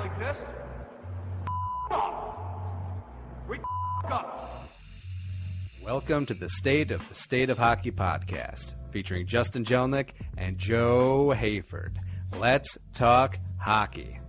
like this. We up. Welcome to the State of Hockey podcast, featuring Justin Jelnick and Joe Hayford. Let's talk hockey.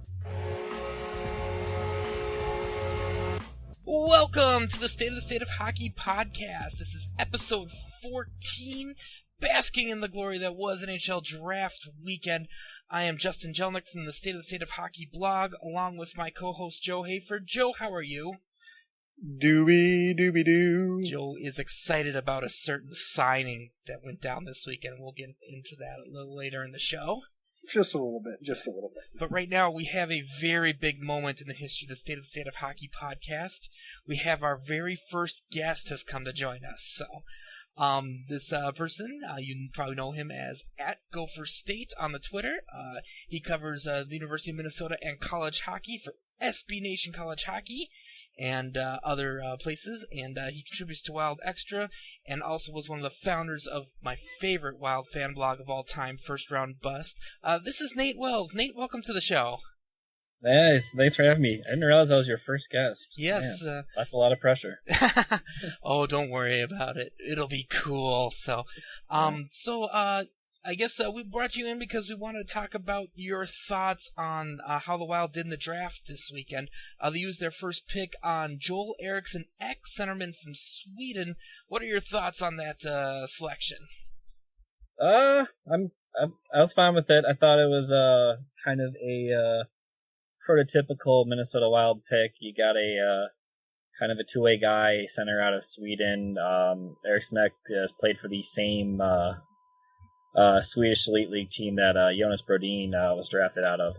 Welcome to the State of Hockey podcast. This is episode 14, basking in the glory that was NHL Draft Weekend. I am Justin Jelnick from the State of Hockey blog, along with my co-host Joe Hayford. Joe, how are you? Dooby-doo. Joe is excited about a certain signing that went down this weekend. We'll get into that a little later in the show. Just a little bit. But right now, we have a very big moment in the history of the State of Hockey podcast. We have our very first guest has come to join us. So, this person, you probably know him as @GopherState on the Twitter. He covers the University of Minnesota and college hockey for SB Nation College Hockey and other places, and he contributes to Wild Extra, and also was one of the founders of my favorite Wild fan blog of all time, First Round Bust. This is Nate Wells. Nate, welcome to the show. Nice. Thanks for having me. I didn't realize I was your first guest. Yes. That's a lot of pressure. Oh, don't worry about it. It'll be cool. So, I guess we brought you in because we wanted to talk about your thoughts on how the Wild did in the draft this weekend. They used their first pick on Joel Eriksson, ex-centerman from Sweden. What are your thoughts on that selection? I was fine with it. I thought it was kind of a prototypical Minnesota Wild pick. You got a kind of a two-way guy, a center out of Sweden. Eriksson has played for the same Swedish Elite League team that Jonas Brodin was drafted out of.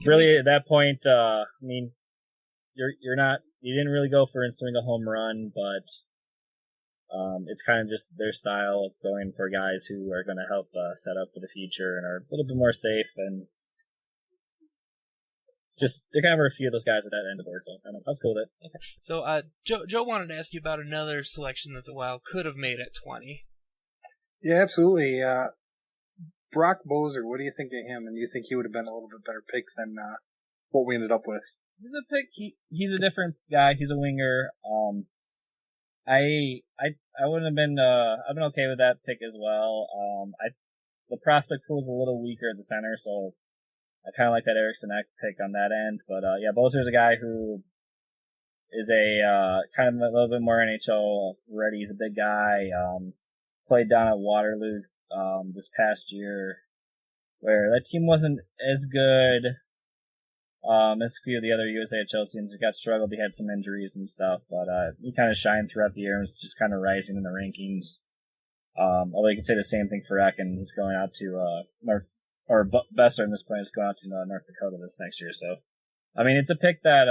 Really at that point, I mean, you didn't really go for instantly a home run, but it's kind of just their style of going for guys who are going to help set up for the future and are a little bit more safe, and just there kind of were a few of those guys at that end of the board, so I was cool with it. Okay. So Joe wanted to ask you about another selection that the Wild could have made at 20. Yeah, absolutely. Brock Boeser, what do you think of him? And do you think he would have been a little bit better pick than what we ended up with? He's a pick. He's a different guy. He's a winger. I wouldn't have been. I've been okay with that pick as well. The prospect pool is a little weaker at the center, so I kind of like that Eriksson pick on that end. But yeah, Boeser's a guy who is a kind of a little bit more NHL ready. He's a big guy. Played down at Waterloo this past year, where that team wasn't as good as a few of the other USAHL teams. It got struggled. He had some injuries and stuff, but he kind of shined throughout the year and was just kind of rising in the rankings. Although you could say the same thing for Ecken. He's going out to Besser in this point is going out to North Dakota this next year. So, I mean, it's a pick that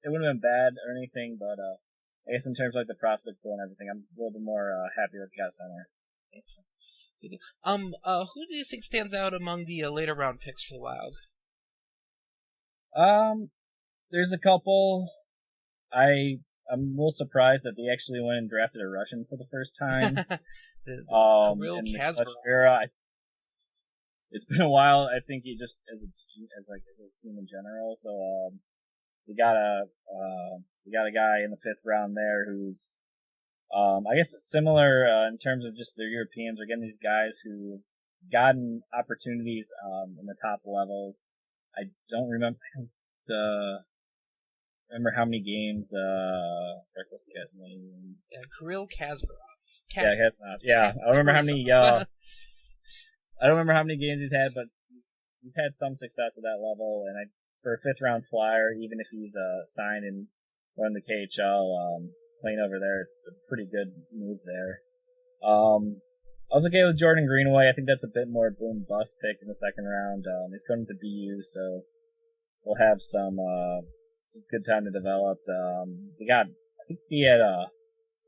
it wouldn't have been bad or anything, but I guess in terms of like the prospect pool and everything, I'm a little bit more happy with the guy center. Who do you think stands out among the later round picks for the Wild? There's a couple. I'm a little surprised that they actually went and drafted a Russian for the first time. Kirill Kasparov. It's been a while. I think he just as a team in general. So we got a guy in the 5th round there who's I guess similar in terms of just their Europeans are getting these guys who gotten opportunities in the top levels. I don't remember how many games. What's the guy's name? Yeah, Kirill Kasparov. Yeah. I don't remember how many. I don't remember how many games he's had, but he's had some success at that level. And for a 5th round flyer, even if he's signed and going to the KHL, playing over there, it's a pretty good move there. I was okay with Jordan Greenaway. I think that's a bit more boom bust pick in the 2nd round. He's going to BU, so we'll have some good time to develop. I think he had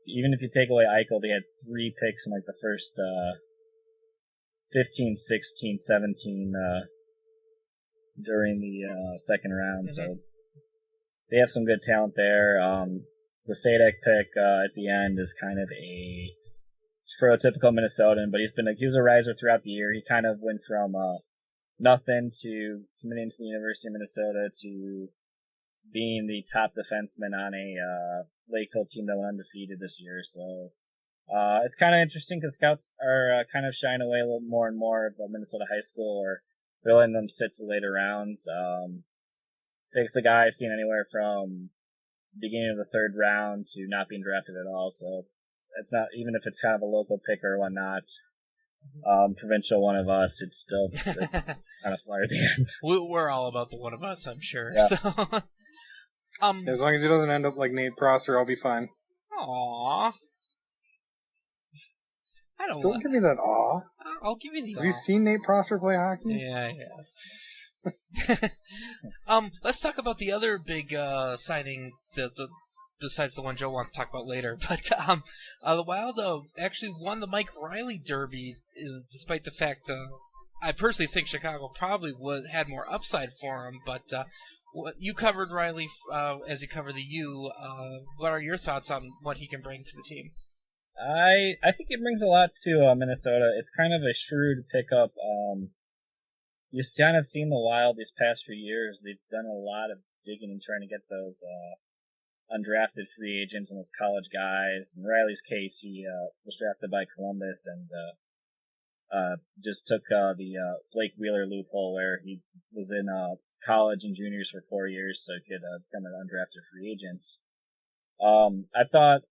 even if you take away Eichel, they had 3 picks in like the first 15, 16, 17 during the 2nd round. Mm-hmm. So they have some good talent there. The Sadek pick at the end is kind of a prototypical Minnesotan, but he was a riser throughout the year. He kind of went from nothing to committing to the University of Minnesota to being the top defenseman on a Lakeville team that went undefeated this year. So it's kind of interesting because scouts are kind of shying away a little more and more of Minnesota high school, or they're letting them sit to later rounds. Takes a guy I've seen anywhere from beginning of the third round to not being drafted at all. So it's not, even if it's kind of a local pick or whatnot, provincial one of us, it's still kind of fly at the end. We're all about the one of us, I'm sure. Yeah. So, As long as he doesn't end up like Nate Prosser, I'll be fine. Aww. I Don't give me that aw. I'll give you the Have you seen Nate Prosser play hockey? Yeah, I have. Let's talk about the other big signing, the besides the one Joe wants to talk about later. But the Wild actually won the Mike Riley Derby, despite the fact I personally think Chicago probably had more upside for him. But you covered Riley as you cover the U. What are your thoughts on what he can bring to the team? I think it brings a lot to Minnesota. It's kind of a shrewd pickup. You've kind of seen the Wild these past few years. They've done a lot of digging and trying to get those undrafted free agents and those college guys. In Riley's case, he was drafted by Columbus and just took the Blake Wheeler loophole where he was in college and juniors for 4 years so he could become an undrafted free agent. I thought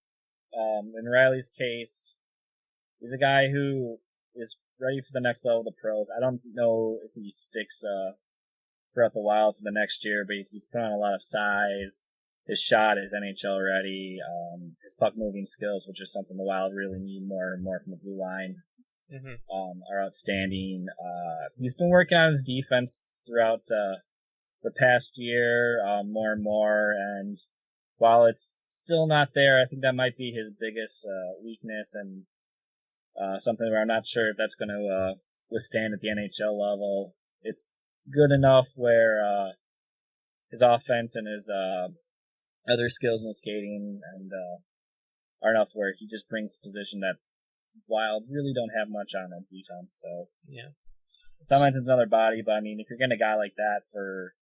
in Riley's case, he's a guy who is ready for the next level of the pros. I don't know if he sticks throughout the Wild for the next year, but he's put on a lot of size. His shot is NHL ready. His puck moving skills, which is something the Wild really need more and more from the blue line, are outstanding. He's been working on his defense throughout the past year more and more, and while it's still not there, I think that might be his biggest weakness and something where I'm not sure if that's going to withstand at the NHL level. It's good enough where his offense and his other skills in skating and are enough where he just brings position that Wild really don't have much on defense. So yeah, sometimes it's another body, but I mean, if you're getting a guy like that for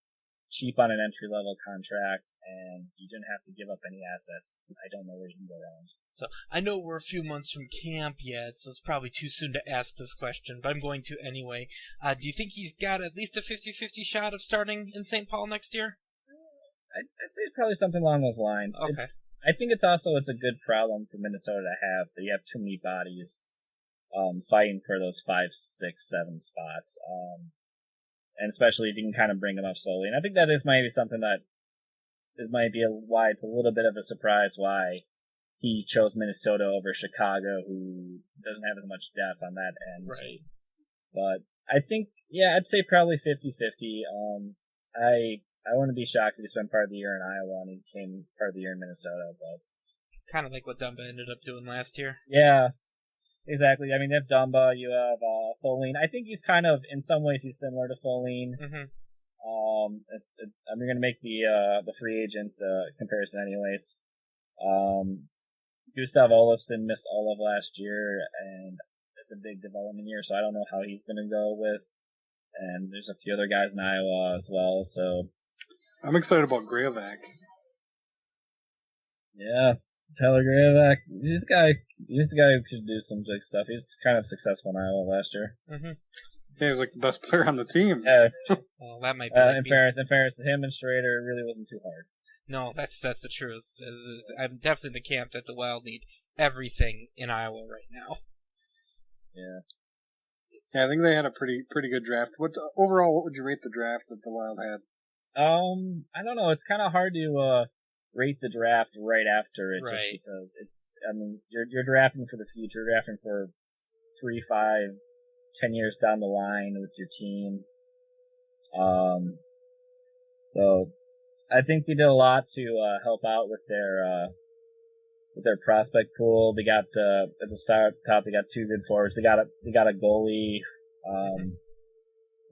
cheap on an entry-level contract, and you didn't have to give up any assets, I don't know where you can go wrong. So I know we're a few months from camp yet, so it's probably too soon to ask this question, but I'm going to anyway. Do you think he's got at least a 50-50 shot of starting in St. Paul next year? I'd say probably something along those lines. Okay. I think it's a good problem for Minnesota to have, that you have too many bodies fighting for those 5, 6, 7 spots. And especially if you can kind of bring them up slowly. And I think that is maybe something that it might be why it's a little bit of a surprise why he chose Minnesota over Chicago, who doesn't have as much depth on that end. Right. But I think, yeah, I'd say probably 50-50. I wouldn't be shocked if he spent part of the year in Iowa and he became part of the year in Minnesota. But kind of like what Dumba ended up doing last year. Yeah. Exactly. I mean, you have Dumba, you have Folin. I think he's kind of, in some ways, he's similar to Folin. Mm-hmm. I'm going to make the free agent comparison anyways. Gustav Olofsson missed all of last year, and it's a big development year, so I don't know how he's going to go with. And there's a few other guys in Iowa as well, so. I'm excited about Graovac. Yeah. Tyler Graovac, he's a guy who could do some big stuff. He's kind of successful in Iowa last year. Mm-hmm. Yeah, he was like the best player on the team. Yeah. Well, that might be. In fairness, him and Schrader really wasn't too hard. No, that's the truth. I'm definitely in the camp that the Wild need everything in Iowa right now. Yeah. Yeah, I think they had a pretty good draft. Overall, what would you rate the draft that the Wild had? I don't know. It's kind of hard to rate the draft right after it, just Right. because it's. I mean, you're drafting for the future, you're drafting for 3, 5, 10 years down the line with your team. So I think they did a lot to help out with their prospect pool. They got at the top. They got 2 good forwards. They got a goalie.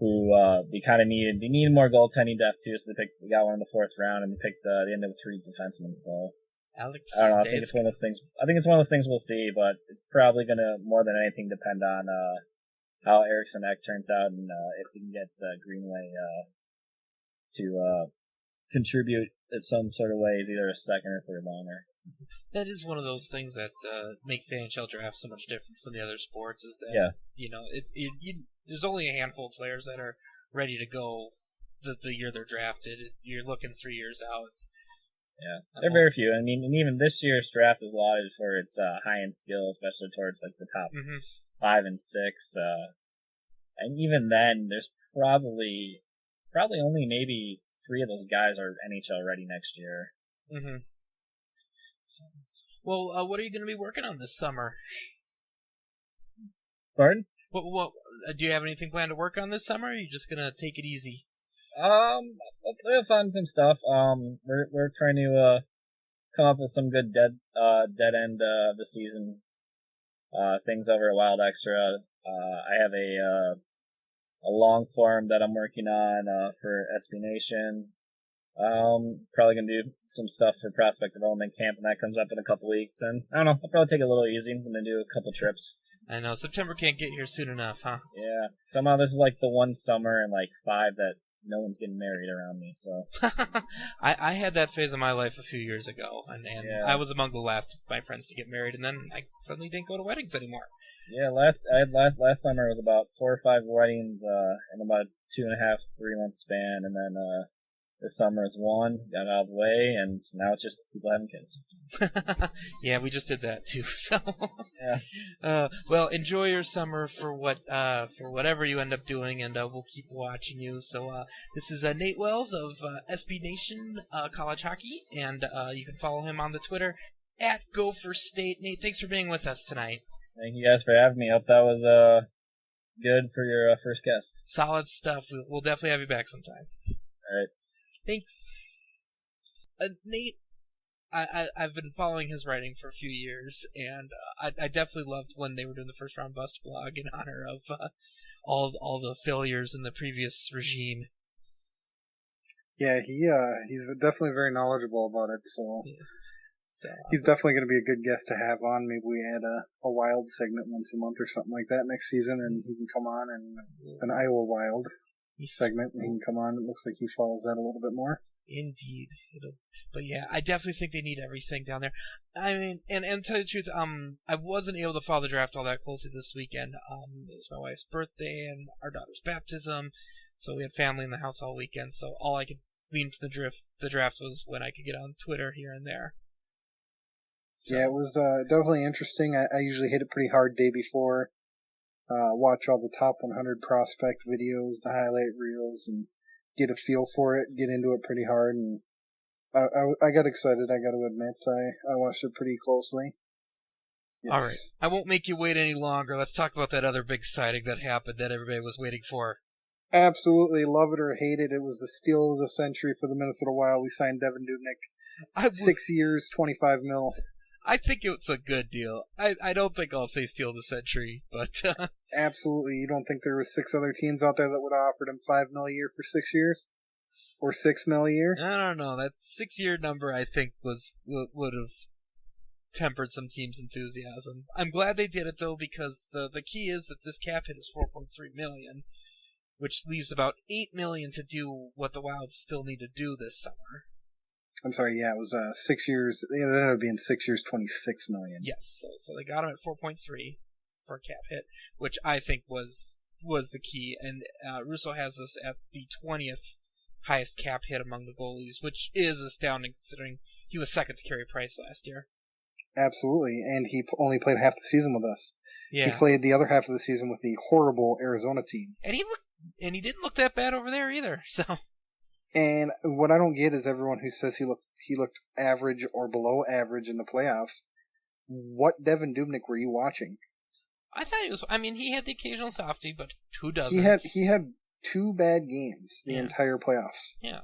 Who they kind of needed. They needed more goaltending depth too, so they got one in the 4th round, and they picked the end of 3 defensemen. So Alex, I don't know. I think it's one of those things. We'll see, but it's probably gonna more than anything depend on how Eriksson Ek turns out, and if we can get Greenway to contribute in some sort of way as either a second or third liner. That is one of those things that makes the NHL draft so much different from the other sports. Is that there's only a handful of players that are ready to go the year they're drafted. You're looking 3 years out. Yeah, there are very few. I mean, and even this year's draft is lauded for its high-end skill, especially towards like the top 5 and 6. And even then, there's probably only maybe 3 of those guys are NHL ready next year. Mm-hmm. So, well, what are you going to be working on this summer? Pardon? What do you have anything planned to work on this summer? Or are you just going to take it easy? We'll find some stuff. We're trying to come up with some good dead end of the season things over at Wild Extra. I have a long form that I'm working on for SB Nation. Probably gonna do some stuff for prospect development camp, and that comes up in a couple weeks. And I don't know, I'll probably take it a little easy. I'm gonna do a couple trips. I know September can't get here soon enough, huh? Yeah. Somehow this is like the one summer in like 5 that no one's getting married around me. So I had that phase of my life a few years ago, and yeah. I was among the last of my friends to get married, and then I suddenly didn't go to weddings anymore. Yeah, last summer it was about 4 or 5 weddings in about 2.5-3 month span, and then this summer is 1, got out of the way, and now it's just people having kids. Yeah, we just did that too. So yeah. Well, enjoy your summer for whatever you end up doing, and we'll keep watching you. So this is Nate Wells of SB Nation College Hockey, and you can follow him on the Twitter at GopherState. Nate, thanks for being with us tonight. Thank you guys for having me. Hope that was good for your first guest. Solid stuff. We'll definitely have you back sometime. All right. Thanks. Nate, I've been following his writing for a few years, and I definitely loved when they were doing the First Round Bust blog in honor of all the failures in the previous regime. Yeah, he's definitely very knowledgeable about it, so, yeah. So he's definitely going to be a good guest to have on. Maybe we add a Wild segment once a month or something like that next season, and he can come on, and an Iowa Wild segment, and he can come on. It looks like he follows that a little bit more. Indeed. But yeah, I definitely think they need everything down there. I mean, and to tell you the truth, I wasn't able to follow the draft all that closely this weekend. It was my wife's birthday and our daughter's baptism, so we had family in the house all weekend, so all I could glean from the draft was when I could get on Twitter here and there. So. Yeah, it was definitely interesting. I usually hit it pretty hard day before. Watch all the top 100 prospect videos, the highlight reels, and get a feel for it, get into it pretty hard, and I got excited, I got to admit. I watched it pretty closely. Yes. All right. I won't make you wait any longer. Let's talk about that other big sighting that happened that everybody was waiting for. Absolutely. Love it or hate it. It was the steal of the century for the Minnesota Wild. We signed Devin Dubnyk. 6 years, $25 million. I think it's a good deal. I don't think I'll say steal the century, but absolutely. You don't think there was 6 other teams out there that would have offered him $5 million a year for 6 years, or $6 million a year? I don't know. That 6-year number I think would have tempered some teams' enthusiasm. I'm glad they did it though, because the key is that this cap hit is $4.3 million, which leaves about $8 million to do what the Wild still need to do this summer. I'm sorry, yeah, it was 6 years. It ended up being 6 years, $26 million. Yes, so they got him at 4.3 for a cap hit, which I think was the key. And Russo has us at the 20th highest cap hit among the goalies, which is astounding considering he was second to Carey Price last year. Absolutely, and he only played half the season with us. Yeah. He played the other half of the season with the horrible Arizona team. And he didn't look that bad over there either. So. And what I don't get is everyone who says he looked average or below average in the playoffs. What Devin Dubnyk were you watching? I thought it was. I mean, he had the occasional softie, but who doesn't? He had 2 bad games the entire playoffs. Yeah.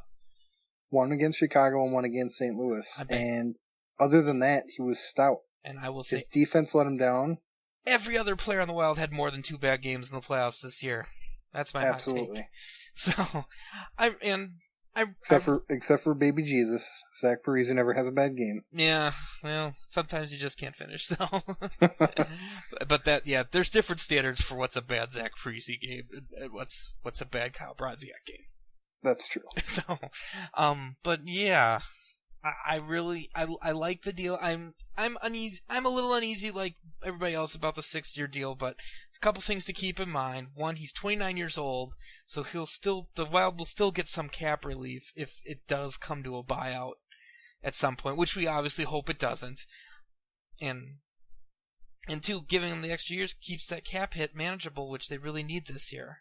One against Chicago and one against St. Louis. And other than that, he was stout. And I will say, his defense let him down. Every other player on the Wild had more than 2 bad games in the playoffs this year. That's my hot take. So, Except for baby Jesus, Zach Parise never has a bad game. Yeah, well, sometimes you just can't finish though. But there's different standards for what's a bad Zach Parise game and what's a bad Kyle Brodziak game. That's true. So, but yeah, I really like the deal. I'm uneasy. I'm a little uneasy, like everybody else, about the 6-year deal. But a couple things to keep in mind. One, he's 29 years old, so the Wild will still get some cap relief if it does come to a buyout at some point, which we obviously hope it doesn't. And two, giving him the extra years keeps that cap hit manageable, which they really need this year.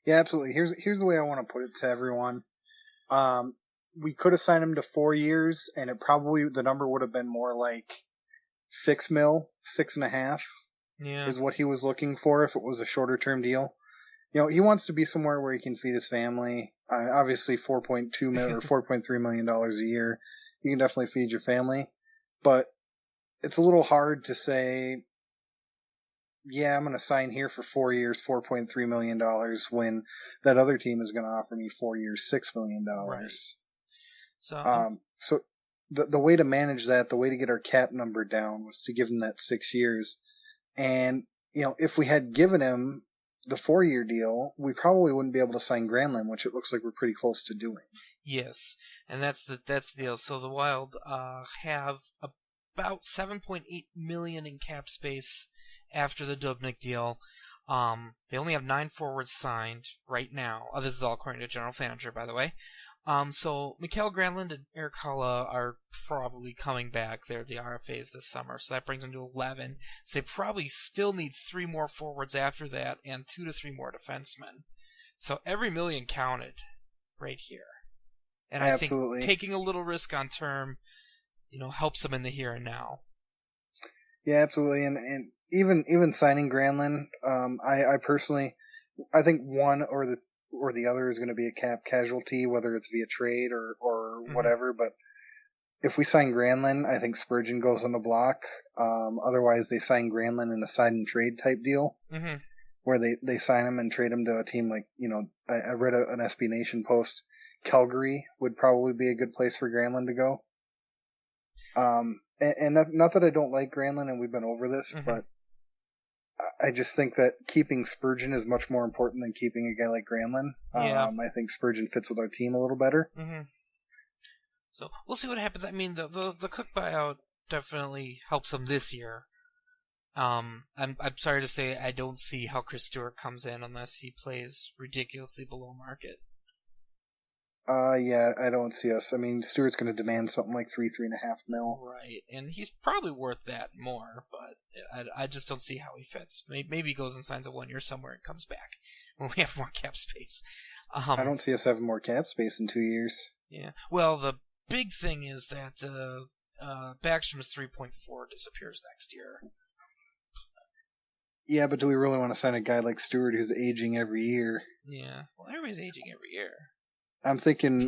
Yeah, absolutely. Here's the way I want to put it to everyone. We could have signed him to 4 years, and the number would have been more like $6 million, $6.5 million. Yeah. Is what he was looking for if it was a shorter term deal. You know, he wants to be somewhere where he can feed his family. Obviously, $4.2 million or $4.3 million a year, you can definitely feed your family. But it's a little hard to say, yeah, I'm going to sign here for 4 years, $4.3 million, when that other team is going to offer me 4 years, $6 million. Right. So the way to manage that, the way to get our cap number down, was to give him that 6 years. And, you know, if we had given him the 4-year deal, we probably wouldn't be able to sign Granlund, which it looks like we're pretty close to doing. Yes, and that's the deal. So the Wild have about $7.8 million in cap space after the Dubnyk deal. They only have 9 forwards signed right now. This is all according to General Manager, by the way. So Mikael Granlund and Erik Haula are probably coming back. They're the RFAs this summer, so that brings them to 11. So they probably still need 3 more forwards after that, and 2 to 3 more defensemen. So every million counted right here. And I think taking a little risk on term, helps them in the here and now. Yeah, absolutely. And even signing Granlund, I personally, I think one or the other is going to be a cap casualty, whether it's via trade or whatever. But if we sign Granlund, I think Spurgeon goes on the block. Otherwise, they sign Granlund in a sign and trade type deal, where they sign him and trade him to a team like, I read an SB Nation post. Calgary would probably be a good place for Granlund to go. And not that I don't like Granlund, and we've been over this, but I just think that keeping Spurgeon is much more important than keeping a guy like Granlund. Yeah. I think Spurgeon fits with our team a little better. So we'll see what happens. I mean, the Cook buyout definitely helps them this year. I'm sorry to say I don't see how Chris Stewart comes in unless he plays ridiculously below market. Yeah, I don't see us. I mean, Stewart's going to demand something like $3.5 million. Right, and he's probably worth that more, but I just don't see how he fits. Maybe he goes and signs a 1 year somewhere and comes back when we have more cap space. I don't see us having more cap space in 2 years. Yeah, well, the big thing is that Backstrom's 3.4 disappears next year. Yeah, but do we really want to sign a guy like Stewart who's aging every year? Yeah, well, everybody's aging every year. I'm thinking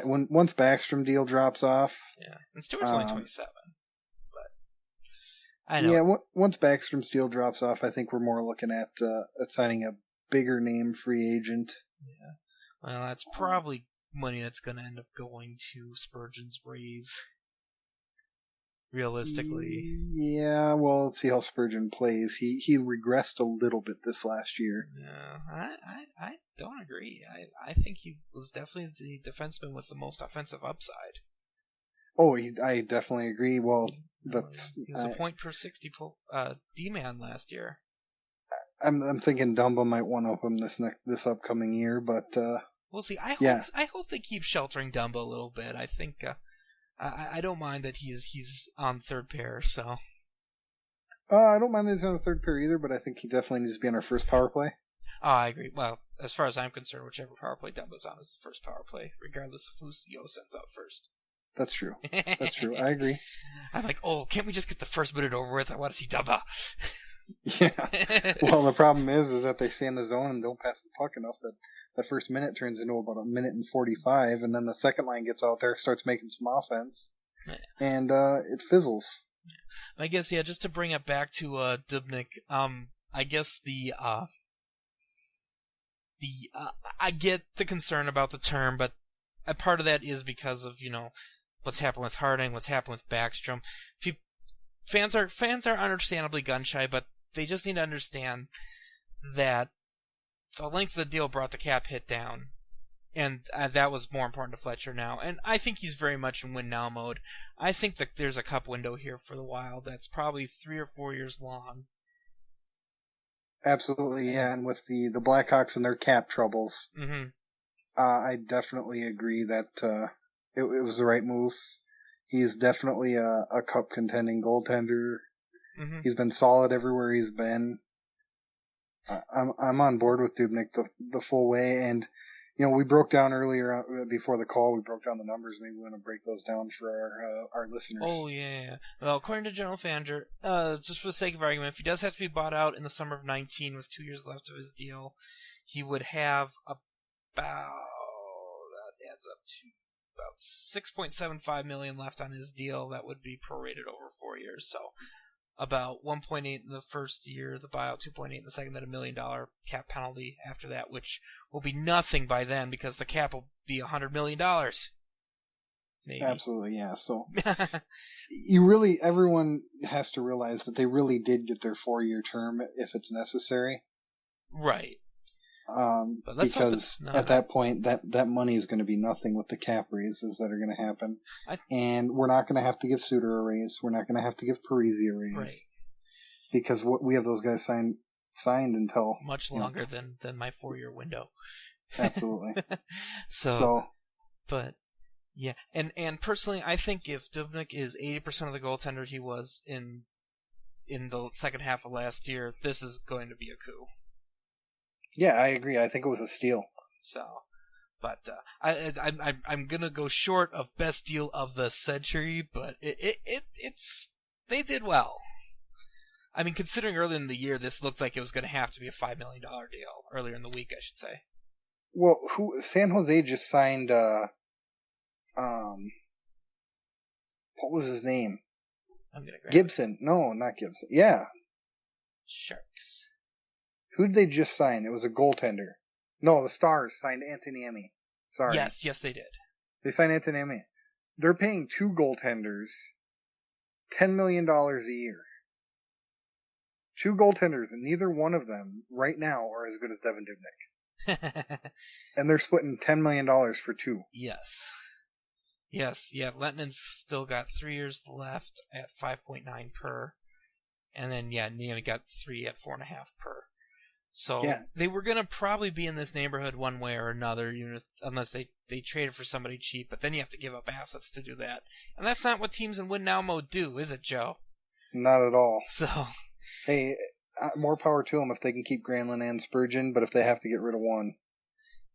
once Backstrom deal drops off. Yeah, and Stewart's only 27. But I know. Yeah, once Backstrom's deal drops off, I think we're more looking at signing a bigger name free agent. Yeah, well, that's probably money that's going to end up going to Spurgeon's raise. Realistically. Yeah, well, let's see how Spurgeon plays. He regressed a little bit this last year. Yeah, I don't agree. I think he was definitely the defenseman with the most offensive upside. Oh, I definitely agree. Well, he was a point per 60 D-man last year. I'm thinking Dumba might one up him this upcoming year, but we'll see. I hope they keep sheltering Dumba a little bit. I think I don't mind that he's on third pair. So I don't mind that he's on the third pair either, but I think he definitely needs to be on our first power play. Oh, I agree. Well, as far as I'm concerned, whichever power play Dumba's on is the first power play, regardless of who Yo sends out first. That's true. That's true. I agree. I'm like, can't we just get the first minute over with? I want to see Dumba. Yeah. Well, the problem is that they stay in the zone and don't pass the puck enough that the first minute turns into about a minute and 45, and then the second line gets out there, starts making some offense, and it fizzles. I guess, just to bring it back to Dubnyk, I guess I get the concern about the term, but a part of that is because of, what's happened with Harding, what's happened with Backstrom. Fans are understandably gun shy, but they just need to understand that the length of the deal brought the cap hit down, and that was more important to Fletcher now. And I think he's very much in win now mode. I think that there's a cup window here for the Wild that's probably 3 or 4 years long. Absolutely, yeah. And with the Blackhawks and their cap troubles, Mm-hmm. I definitely agree that it was the right move. He's definitely a cup contending goaltender. Mm-hmm. He's been solid everywhere he's been. I'm on board with Dubnyk the full way, and we broke down earlier before the call. We broke down the numbers. Maybe we want to break those down for our listeners. Oh yeah. Well, according to General Fanger, just for the sake of argument, if he does have to be bought out in the summer of 19 with 2 years left of his deal, he would have that adds up to about $6.75 million left on his deal. That would be prorated over 4 years. So about 1.8 in the first year, the buyout 2.8 in the second, then $1 million cap penalty after that, which will be nothing by then because the cap will be $100 million. Maybe. Absolutely, yeah. So everyone has to realize that they really did get their 4-year term if it's necessary. Right. But because at that point, that money is going to be nothing with the cap raises that are going to happen. And we're not going to have to give Suter a raise. We're not going to have to give Parisi a raise. Right. Because we have those guys signed until... Much longer than my 4-year window. Absolutely. But, yeah. And personally, I think if Dubnyk is 80% of the goaltender he was in the second half of last year, this is going to be a coup. Yeah, I agree. I think it was a steal. So, but I'm gonna go short of best deal of the century, but it's they did well. I mean, considering earlier in the year, this looked like it was going to have to be a $5 million deal. Earlier in the week, I should say. Well, San Jose just signed? What was his name? I'm gonna grab Gibson. No, not Gibson. Yeah. Sharks. Who did they just sign? It was a goaltender. No, the Stars signed Antoniemi. Sorry. Yes, they did. They signed Antoniemi. They're paying 2 goaltenders $10 million a year. 2 goaltenders, and neither one of them right now are as good as Devan Dubnyk. And they're splitting $10 million for 2. Yes. Yes, yeah. Letnin's still got 3 years left at 5.9 per. And then, Niemi got 3 at 4.5 per. So they were going to probably be in this neighborhood one way or another, unless they traded for somebody cheap. But then you have to give up assets to do that. And that's not what teams in win now mode do, is it, Joe? Not at all. So, hey, more power to them if they can keep Granlund and Spurgeon, but if they have to get rid of one.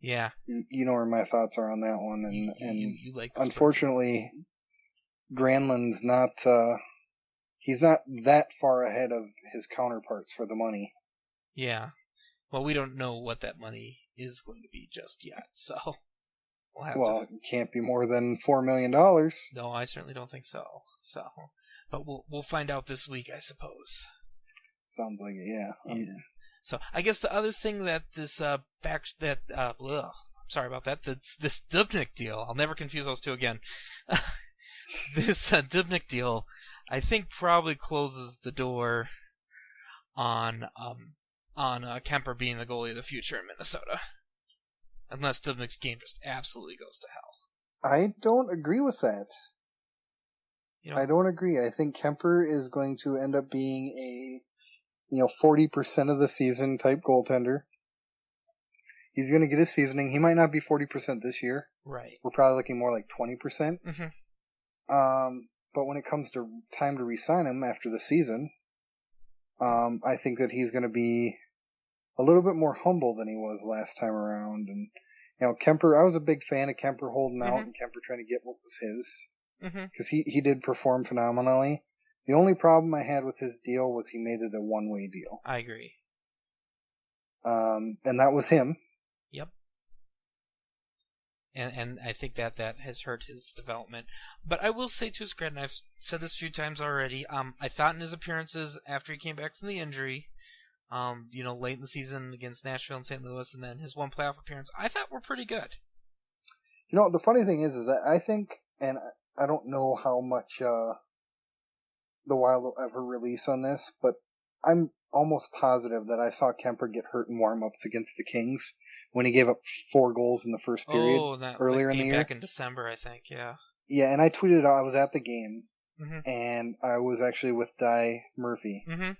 Yeah. You know where my thoughts are on that one. And you like unfortunately, Granlund's not... he's not that far ahead of his counterparts for the money. Yeah. Well, we don't know what that money is going to be just yet, so we'll have to... it can't be more than $4 million. No, I certainly don't think so. But we'll find out this week, I suppose. Sounds like it, yeah. So I guess the other thing that this sorry about that. This Dubnyk deal. I'll never confuse those two again. This Dubnyk deal, I think, probably closes the door on Kemper being the goalie of the future in Minnesota, unless Dubnyk's game just absolutely goes to hell. I don't agree with that. I don't agree. I think Kemper is going to end up being a 40% of the season type goaltender. He's going to get his seasoning. He might not be 40% this year. Right. We're probably looking more like 20%. Mm-hmm. But when it comes to time to re-sign him after the season, I think that he's going to be a little bit more humble than he was last time around. And, Kemper, I was a big fan of Kemper holding out and Kemper trying to get what was his. Because he did perform phenomenally. The only problem I had with his deal was he made it a one-way deal. I agree. And that was him. Yep. And I think that has hurt his development. But I will say to his credit, and I've said this a few times already, I thought in his appearances after he came back from the injury, late in the season against Nashville and St. Louis, and then his one playoff appearance, I thought were pretty good. You know, the funny thing is that I think, and I don't know how much the Wild will ever release on this, but I'm almost positive that I saw Kemper get hurt in warm-ups against the Kings when he gave up 4 goals in the first period earlier in the year. Back in December, I think, yeah. Yeah, and I tweeted out, I was at the game, Mm-hmm. and I was actually with Di Murphy, Mm-hmm.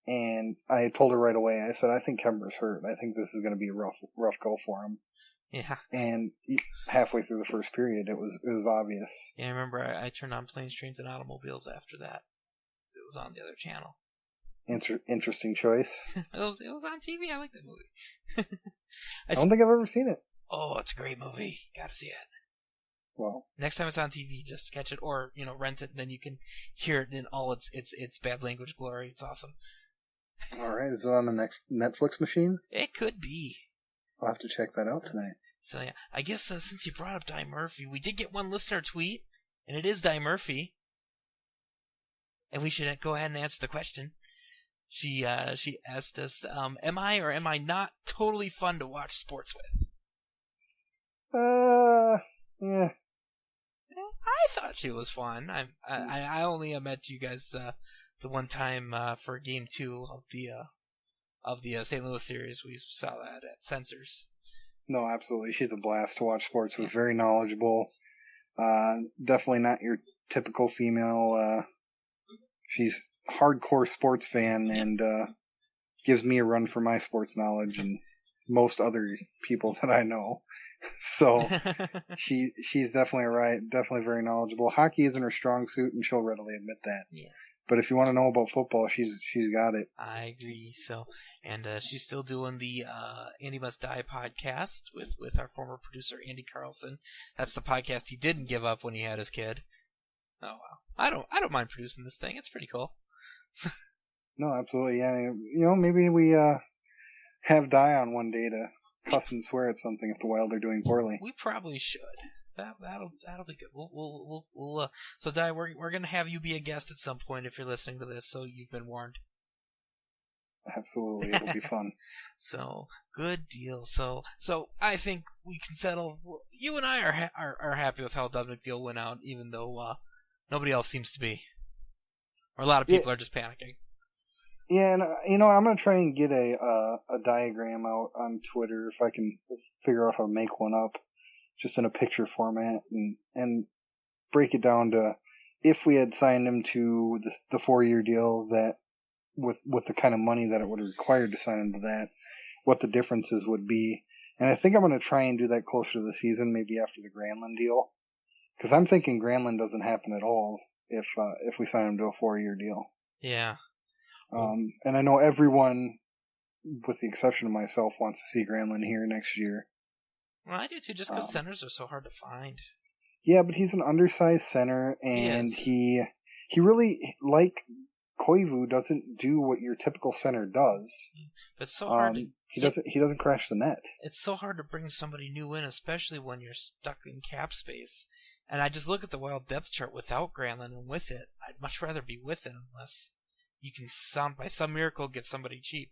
and I told her right away, I said, I think Kemper's hurt. I think this is going to be a rough go for him. Yeah. And halfway through the first period, it was obvious. Yeah, I remember I turned on Planes, Trains, and Automobiles after that. It was on the other channel. Interesting choice. it was on TV. I like that movie. I don't think I've ever seen it. Oh, it's a great movie. Gotta see it. Well, next time it's on TV, just catch it or rent it. And then you can hear it in all its bad language glory. It's awesome. All right, is it on the next Netflix machine? It could be. I'll have to check that out tonight. So yeah, I guess since you brought up Di Murphy, we did get one listener tweet, and it is Di Murphy, and we should go ahead and answer the question. She asked us, am I or am I not totally fun to watch sports with? Yeah. I thought she was fun. I only met you guys the one time for Game 2 of the St. Louis series. We saw that at Sensors. No, absolutely. She's a blast to watch sports with. Very knowledgeable. Definitely not your typical female. She's hardcore sports fan and gives me a run for my sports knowledge and most other people that I know. So she's definitely very knowledgeable. Hockey isn't her strong suit, and she'll readily admit that. Yeah. But if you want to know about football, she's got it. I agree. So, and she's still doing the Andy Must Die podcast with our former producer Andy Carlson. That's the podcast he didn't give up when he had his kid. Oh wow, I don't mind producing this thing. It's pretty cool. No, absolutely. Yeah, you know, maybe we have Di on one day to cuss and swear at something if the Wild are doing poorly. We probably should. That'll be good. We'll so Di, we're gonna have you be a guest at some point if you're listening to this, so you've been warned. Absolutely, it'll be fun. So good deal. So I think we can settle. You and I are happy with how Doug McNeil went out, even though nobody else seems to be, or a lot of people are just panicking. Yeah, and you know, I'm gonna try and get a diagram out on Twitter if I can figure out how to make one up. Just in a picture format, and break it down to if we had signed him to the 4-year deal that with the kind of money that it would have required to sign him to that, what the differences would be. And I think I'm going to try and do that closer to the season, maybe after the Granlund deal, because I'm thinking Granlund doesn't happen at all if we sign him to a 4-year deal. Yeah. And I know everyone, with the exception of myself, wants to see Granlund here next year. Well, I do too, just because centers are so hard to find. Yeah, but he's an undersized center, and he really, like Koivu, doesn't do what your typical center does. But it's so hard. He doesn't crash the net. It's so hard to bring somebody new in, especially when you're stuck in cap space. And I just look at the Wild depth chart without Granlund, and with it, I'd much rather be with it unless you can by some miracle get somebody cheap.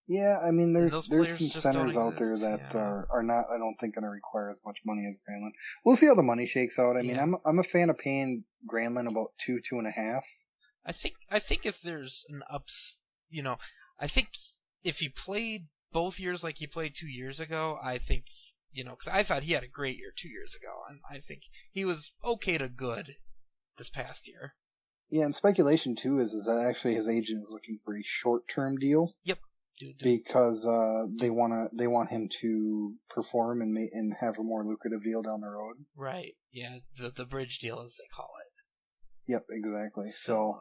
Yeah, I mean, there's some centers out there exist. that are not, I don't think, going to require as much money as Granlund. We'll see how the money shakes out. I mean, I'm a fan of paying Granlund about 2.5. I think if there's an I think if he played both years like he played 2 years ago, I think, because I thought he had a great year 2 years ago, and I think he was okay to good this past year. Yeah, and speculation too is that actually his agent is looking for a short-term deal. Yep. Because they want him to perform and have a more lucrative deal down the road. Right. Yeah. The bridge deal, as they call it. Yep. Exactly. So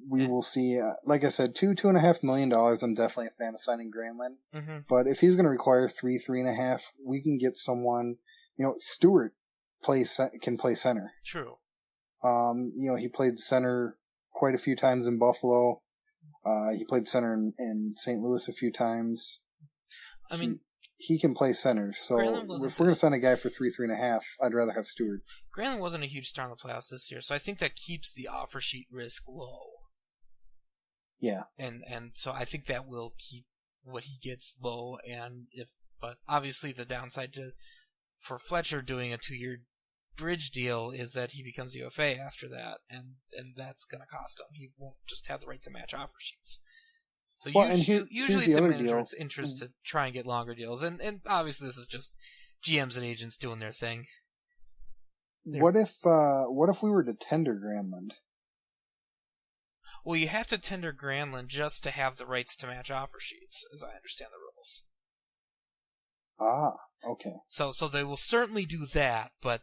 we will see. Like I said, $2.5 million. I'm definitely a fan of signing Granlund. Mm-hmm. But if he's going to require 3.5, we can get someone. Stewart can play center. True. He played center quite a few times in Buffalo. He played center in St. Louis a few times. I mean, he can play center. So if we're going to sign a guy for 3.5, I'd rather have Stewart. Granlund wasn't a huge star in the playoffs this year, so I think that keeps the offer sheet risk low. Yeah, and so I think that will keep what he gets low. And if But obviously the downside for Fletcher doing a 2-year bridge deal is that he becomes UFA after that, and that's going to cost him. He won't just have the right to match offer sheets. So usually it's in management's interest to try and get longer deals, and obviously this is just GMs and agents doing their thing. What if we were to tender Granlund? Well, you have to tender Granlund just to have the rights to match offer sheets, as I understand the rules. Ah, okay. So they will certainly do that, but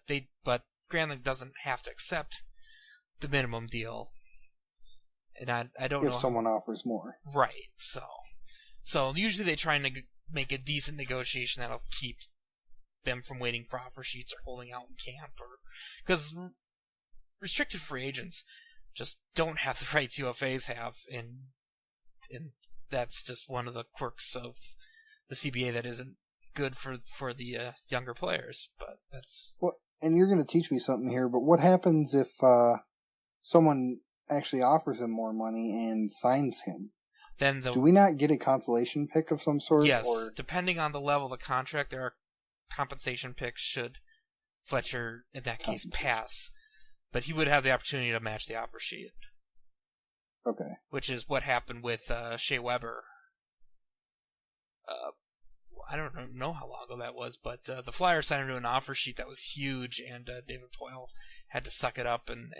Granlund doesn't have to accept the minimum deal. And I don't know if someone offers more. Right. So usually they try and make a decent negotiation that'll keep them from waiting for offer sheets or holding out in camp, or because restricted free agents just don't have the rights UFAs have, and that's just one of the quirks of the CBA that isn't good for the younger players. But that's and you're going to teach me something here. But what happens if someone actually offers him more money and signs him? Then do we not get a consolation pick of some sort? Yes, or? Depending on the level of the contract, there are compensation picks should Fletcher, in that case, pass. But he would have the opportunity to match the offer sheet. Okay. Which is what happened with Shea Weber. I don't know how long ago that was, but the Flyers signed him to an offer sheet that was huge, and David Poile had to suck it up and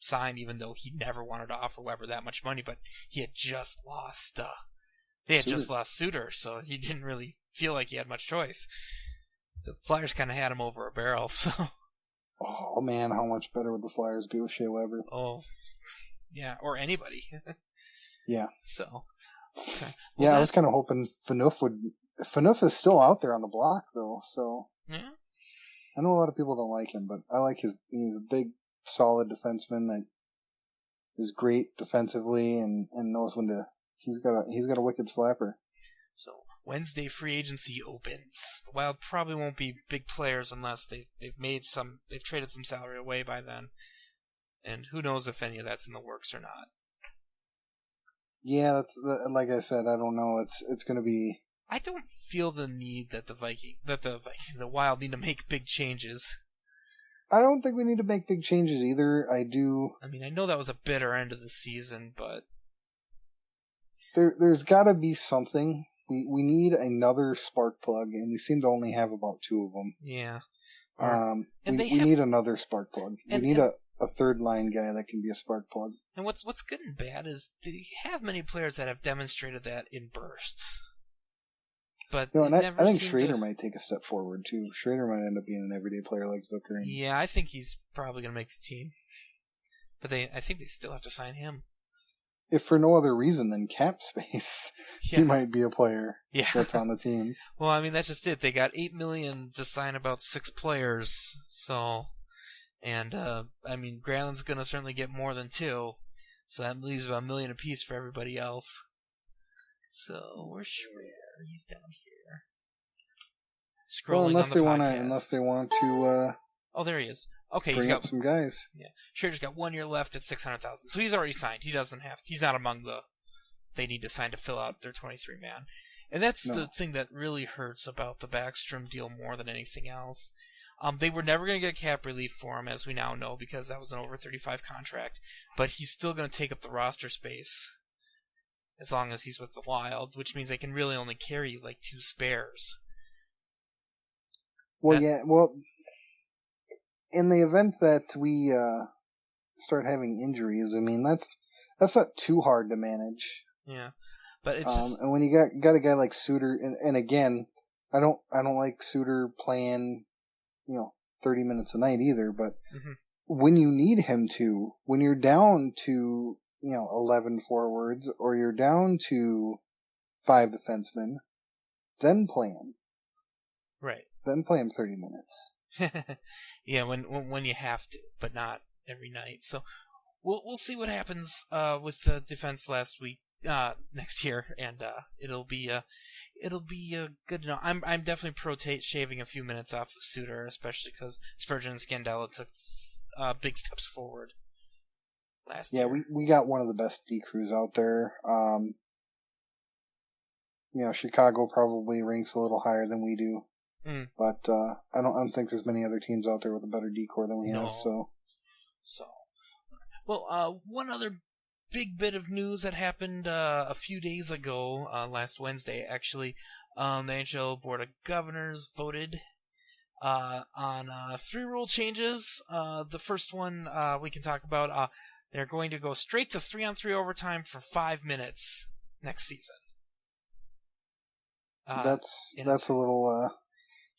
sign, even though he never wanted to offer Weber that much money. But he had just lost. Just lost Suter, so he didn't really feel like he had much choice. The Flyers kind of had him over a barrel. So. Oh man, how much better would the Flyers be with Shea Weber? Oh, yeah, or anybody. Yeah. So. Okay. Well, I was kind of hoping Phaneuf would. Phaneuf is still out there on the block, though. So. Yeah. I know a lot of people don't like him, but I like his. He's a big, solid defenseman that is great defensively and knows when to. He's got a wicked slapper. So Wednesday free agency opens. The Wild probably won't be big players unless they've traded some salary away by then, and who knows if any of that's in the works or not. Yeah, that's like I said. I don't know. It's going to be. I don't feel the need that the Wild need to make big changes. I don't think we need to make big changes either. I do. I mean, I know that was a bitter end of the season, but there's got to be something. We need another spark plug, and we seem to only have about 2 of them. Yeah. We need another spark plug. We need a third line guy that can be a spark plug. And what's good and bad is they have many players that have demonstrated that in bursts. But I think Schrader might take a step forward too. Schrader might end up being an everyday player like Zucker. Yeah, I think he's probably going to make the team. But I think they still have to sign him. If for no other reason than cap space, he might be a player that's on the team. Well, I mean, that's just it. They got $8 million to sign about 6 players, so, and I mean, Granlund's going to certainly get more than 2, so that leaves about $1 million apiece for everybody else. So where's Schrader? He's down here. Scrolling unless on the podcast. Unless they want to. Oh, there he is. Okay, he's got some guys. Yeah, Schrader's got 1 year left at $600,000, so he's already signed. He's not among they need to sign to fill out their 23-man, and that's the thing that really hurts about the Backstrom deal more than anything else. They were never going to get cap relief for him, as we now know, because that was an over 35 contract. But he's still going to take up the roster space as long as he's with the Wild, which means they can really only carry like 2 spares. Well, in the event that we start having injuries, I mean that's not too hard to manage. Yeah, but it's just... and when you got a guy like Suter, and again, I don't like Suter playing 30 minutes a night either. But when you need him to, when you're down to 11 forwards or you're down to 5 defensemen, then play him. Right. Then play him 30 minutes. Yeah, when you have to, but not every night. So we'll see what happens with the defense next year, and it'll be good to know. I'm definitely pro shaving a few minutes off of Suter, especially because Spurgeon and Scandella took big steps forward last year. Yeah, we got one of the best D crews out there. Chicago probably ranks a little higher than we do. Mm. But I don't think there's many other teams out there with a better decor than we have. So, well, one other big bit of news that happened a few days ago, last Wednesday actually, the NHL Board of Governors voted on 3 rule changes. The first one we can talk about. They're going to go straight to 3-on-3 overtime for 5 minutes next season. That's a little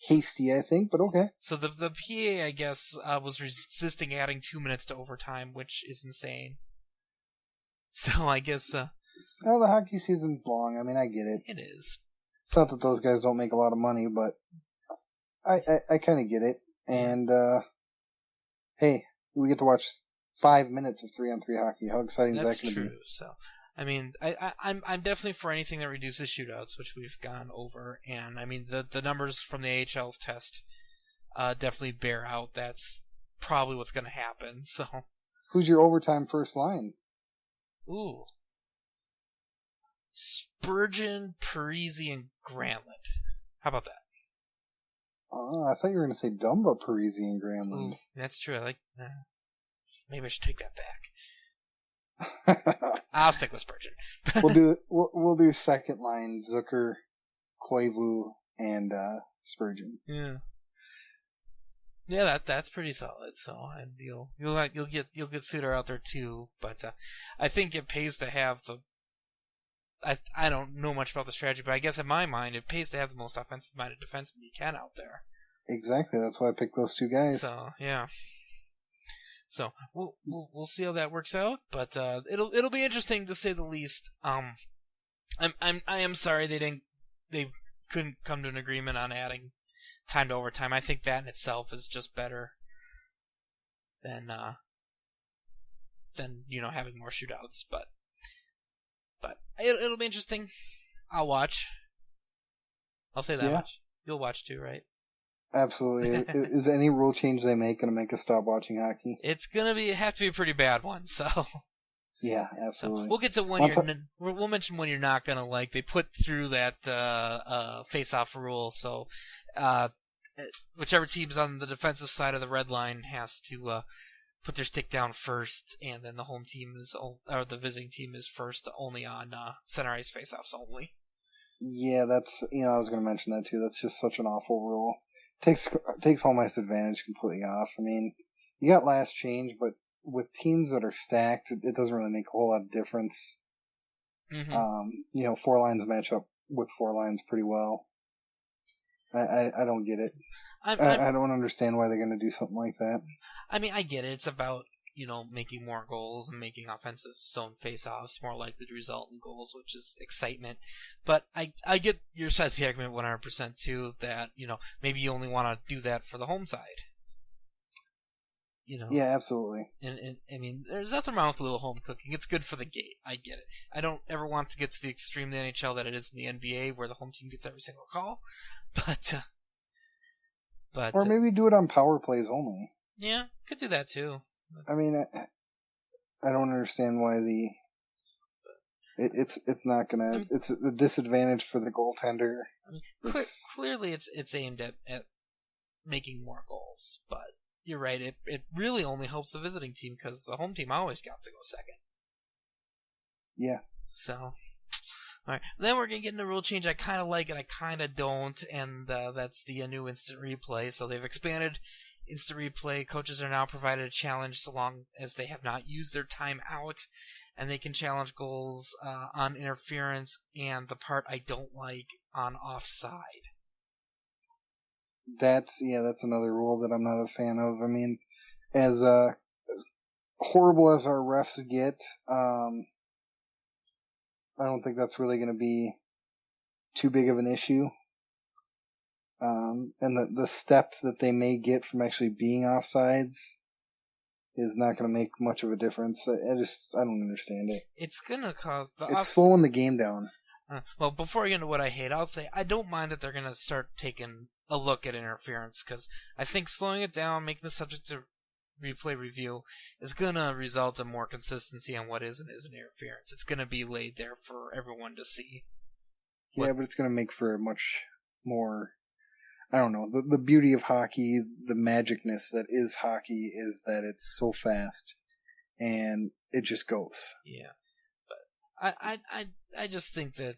hasty, I think, but okay. So the PA, I guess, was resisting adding 2 minutes to overtime, which is insane. So I guess... well, the hockey season's long. I mean, I get it. It is. It's not that those guys don't make a lot of money, but I kind of get it. And, hey, we get to watch 5 minutes of 3-on-3 hockey. How exciting is that going to be? That's true. So, I mean, I'm definitely for anything that reduces shootouts, which we've gone over. And, I mean, the numbers from the AHL's test definitely bear out that's probably what's going to happen. So, who's your overtime first line? Ooh. Spurgeon, Parise, and Granlund. How about that? I thought you were going to say Dumba, Parise, and Granlund. Ooh, that's true. I like. Maybe I should take that back. I'll stick with Spurgeon. we'll do second line: Zucker, Koivu, and Spurgeon. Yeah, that's pretty solid. So, and you'll get Suter out there too. But I think it pays to have the. I don't know much about the strategy, but I guess in my mind it pays to have the most offensive-minded defenseman you can out there. Exactly. That's why I picked those 2 guys. So yeah. So we'll see how that works out, but it'll be interesting to say the least. I am sorry they couldn't come to an agreement on adding time to overtime. I think that in itself is just better than having more shootouts. But it'll be interesting. I'll watch. I'll say that much. You'll watch too, right? Absolutely. Is any rule change they make going to make us stop watching hockey? It's gonna have to be a pretty bad one. So. Yeah, absolutely. So we'll get to we'll mention one you're not gonna like. They put through that face-off rule, so whichever team's on the defensive side of the red line has to put their stick down first, and then the home team or the visiting team is first only on center ice face-offs only. Yeah, that's I was gonna mention that too. That's just such an awful rule. Takes home ice advantage completely off. I mean, you got last change, but with teams that are stacked, it doesn't really make a whole lot of difference. Mm-hmm. 4 lines match up with 4 lines pretty well. I don't get it. I don't understand why they're going to do something like that. I mean, I get it. It's about making more goals and making offensive zone face-offs more likely to result in goals, which is excitement. But I get your side of the argument 100% too, that, maybe you only want to do that for the home side. Yeah, absolutely. And I mean, there's nothing wrong with a little home cooking. It's good for the gate. I get it. I don't ever want to get to the extreme of the NHL that it is in the NBA, where the home team gets every single call. But or maybe do it on power plays only. Yeah, could do that too. I mean, I don't understand why it's not gonna. It's a disadvantage for the goaltender. I mean, clearly, it's aimed at making more goals, but you're right. It really only helps the visiting team because the home team always got to go second. Yeah. So, all right. Then we're gonna get into a rule change. I kind of like it. I kind of don't, and that's the new instant replay. So they've expanded instant replay. Coaches are now provided a challenge so long as they have not used their timeout, and they can challenge goals on interference and the part I don't like on offside. That's another rule that I'm not a fan of. I mean, as horrible as our refs get, I don't think that's really going to be too big of an issue. And the step that they may get from actually being offsides is not going to make much of a difference. I don't understand it. It's going to cause it's slowing the game down. Well, before I get into what I hate, I'll say I don't mind that they're going to start taking a look at interference, because I think slowing it down, making the subject to replay review, is going to result in more consistency on what is and isn't interference. It's going to be laid there for everyone to see. Yeah, but it's going to make for a much more, I don't know, the beauty of hockey, the magicness that is hockey is that it's so fast and it just goes. Yeah, but I just think that,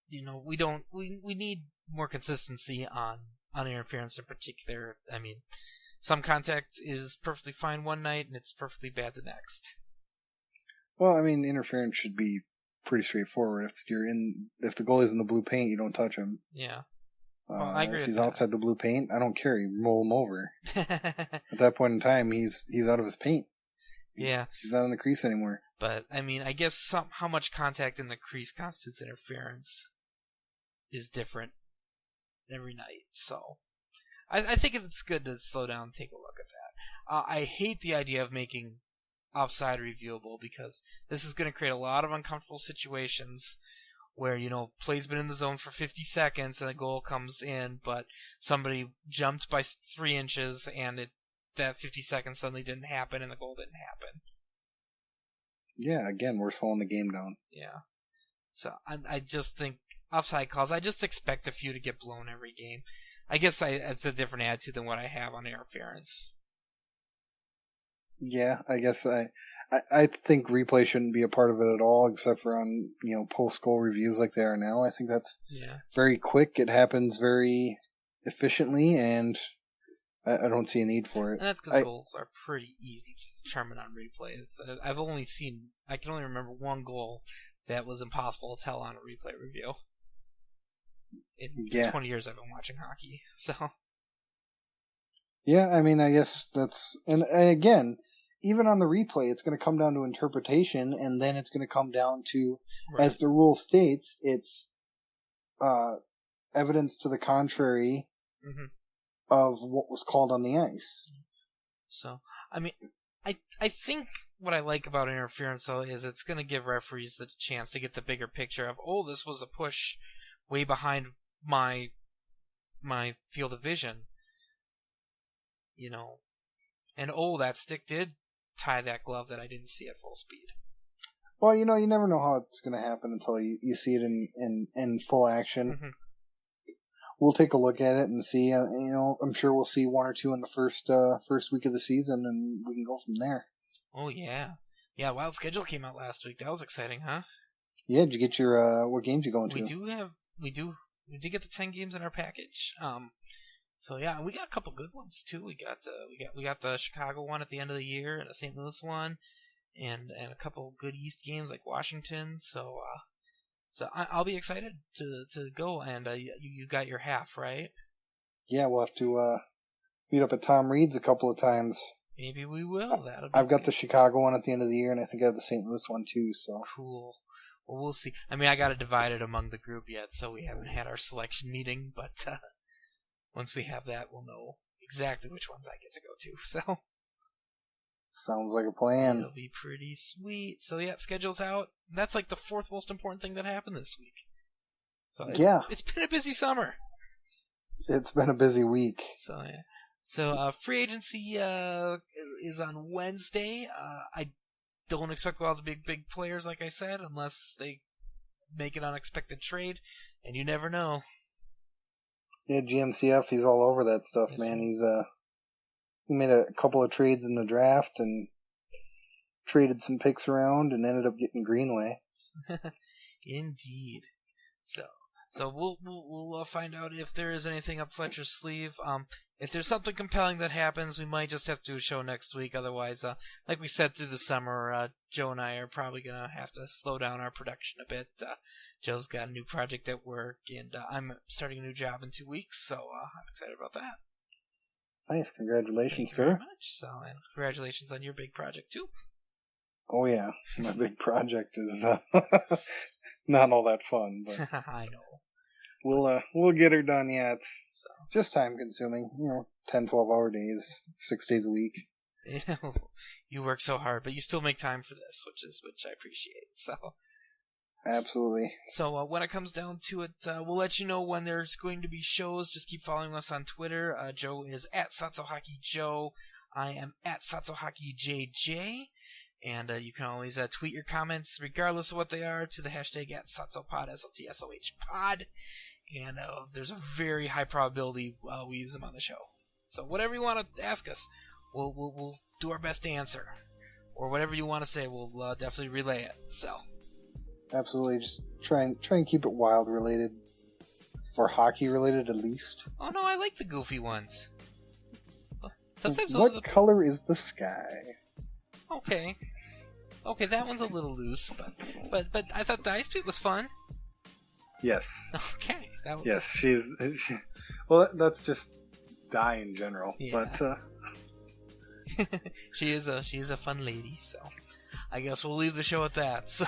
you know, we need more consistency on interference in particular. I mean, some contact is perfectly fine one night and it's perfectly bad the next. Well, I mean, interference should be pretty straightforward. If the goalie's in the blue paint, you don't touch him. Yeah. Well, I agree if with he's that. outside the blue paint, I don't care. You roll him over. At that point in time, he's out of his paint. Yeah. He's not in the crease anymore. But, I mean, I guess how much contact in the crease constitutes interference is different every night. So, I think it's good to slow down and take a look at that. I hate the idea of making offside reviewable because this is going to create a lot of uncomfortable situations where, you know, play's been in the zone for 50 seconds and a goal comes in, but somebody jumped by 3 inches and that 50 seconds suddenly didn't happen and the goal didn't happen. Yeah, again, we're slowing the game down. Yeah. So I just think offside calls, I just expect a few to get blown every game. I guess it's a different attitude than what I have on interference. Yeah, I guess I think replay shouldn't be a part of it at all, except for on, you know, post-goal reviews like they are now. I think that's very quick. It happens very efficiently, and I don't see a need for it. And that's because goals are pretty easy to determine on replay. I can only remember one goal that was impossible to tell on a replay review. In 20 years I've been watching hockey, so. Yeah, I mean, I guess that's, and again, even on the replay, it's going to come down to interpretation, and then it's going to come down to, as the rule states, it's evidence to the contrary of what was called on the ice. So, I mean, I think what I like about interference, though, is it's going to give referees the chance to get the bigger picture of, oh, this was a push way behind my field of vision. You know, and oh, that stick did tie that glove that I didn't see at full speed. Well, you know, you never know how it's going to happen until you see it in full action. Mm-hmm. We'll take a look at it and see. You know, I'm sure we'll see one or two in the first week of the season, and we can go from there. Oh yeah, Wild Schedule came out last week. That was exciting, huh? Yeah, did you get your what games you going to? We did get the 10 games in our package. So yeah, we got a couple good ones too. We got the Chicago one at the end of the year, and a St. Louis one, and a couple good East games like Washington. So I'll be excited to go. And you got your half, right? Yeah, we'll have to meet up at Tom Reed's a couple of times. Maybe we will. I've got the Chicago one at the end of the year, and I think I have the St. Louis one too. So cool. Well, we'll see. I mean, I got it divided among the group yet, so we haven't had our selection meeting, but. Once we have that, we'll know exactly which ones I get to go to. So sounds like a plan. It'll be pretty sweet. So yeah, schedule's out. That's like the fourth most important thing that happened this week. So it's been a busy summer. It's been a busy week. So yeah. So free agency is on Wednesday. I don't expect a lot of big players, like I said, unless they make an unexpected trade, and you never know. Yeah, GMCF, he's all over that stuff, man. He's he made a couple of trades in the draft and traded some picks around and ended up getting Greenway. Indeed. So we'll find out if there is anything up Fletcher's sleeve. If there's something compelling that happens, we might just have to do a show next week. Otherwise, like we said through the summer, Joe and I are probably gonna have to slow down our production a bit. Joe's got a new project at work, and I'm starting a new job in 2 weeks, so I'm excited about that. Nice, congratulations, sir. Thank you very much. So, and congratulations on your big project too. Oh yeah, my big project is not all that fun, but I know. We'll get her done. Yeah, it's just time consuming. 10, 12-hour days, 6 days a week. You work so hard, but you still make time for this, which I appreciate. So absolutely. So when it comes down to it, we'll let you know when there's going to be shows. Just keep following us on Twitter. Joe is at SatsoHockeyJoe. I am at SatsoHockeyJJ. And you can always tweet your comments, regardless of what they are, to the hashtag at SOTSOPod, SOTSOH pod. And there's a very high probability we use them on the show. So whatever you want to ask us, we'll do our best to answer. Or whatever you want to say, we'll definitely relay it. So absolutely, just try and keep it wild related, or hockey related at least. Oh no, I like the goofy ones. Sometimes what color is the sky? Okay, that one's a little loose, but I thought the ice tweet was fun. Yes. Okay. Yes, well, that's just die in general, yeah. But. She's a fun lady, so I guess we'll leave the show at that. So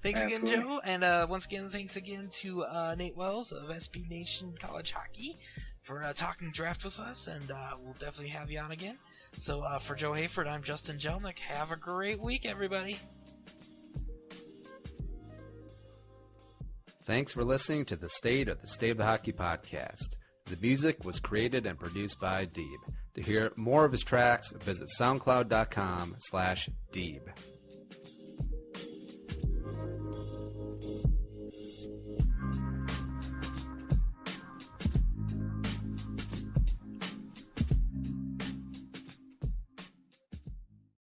thanks Absolutely. again, Joe, and once again, thanks again to Nate Wells of SB Nation College Hockey for talking draft with us, and we'll definitely have you on again. So for Joe Hayford, I'm Justin Jelnick. Have a great week, everybody. Thanks for listening to the State of the Hockey podcast. The music was created and produced by Deeb. To hear more of his tracks, visit soundcloud.com/Deeb.